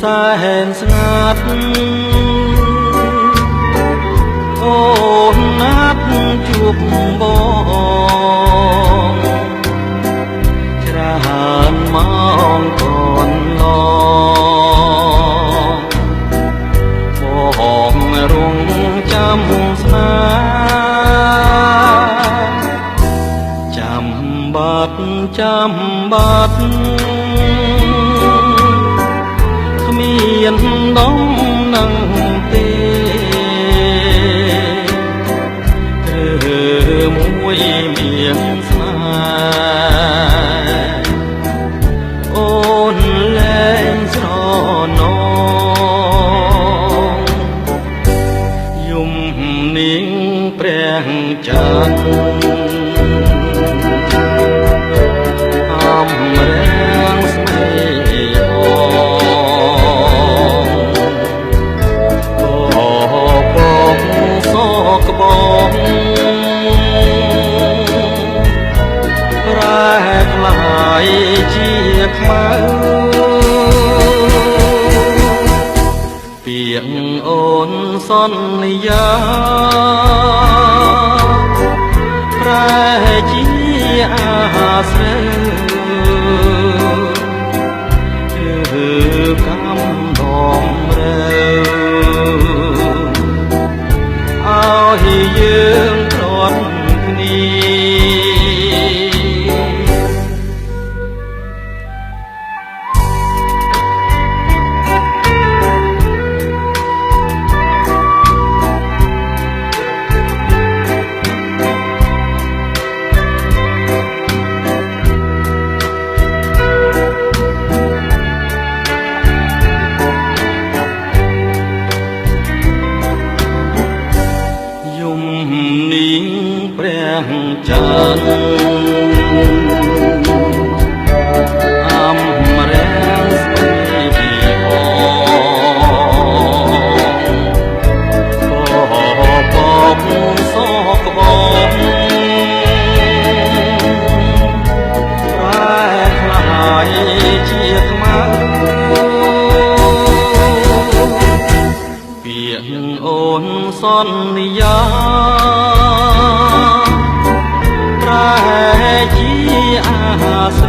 សែនស្ងាត់អូនណាត់ជួបបងច្រើនម៉ោងកូនឡបងរងចាំស្នេហ៍ចាំបាត់គ្មានដំណឹងទេមួយមានស្នេហ៍អូនលែងស្រណងយំនាងព្រះច័ន្ទអំរាំងស្មេបងសកបងប្រែក្លាយជាខ្មៅពាក្យអូនសន្យាប្រែជាអាស្រូវគឺកំដងរើឲ្យយើងទ្រាំគ្នានាងព្រះច័ន្ទអំរាំងស្មេបងសកបងប្រែក្លាយជាខ្មៅពាក្យអូនសន្យាប្រែជាអាស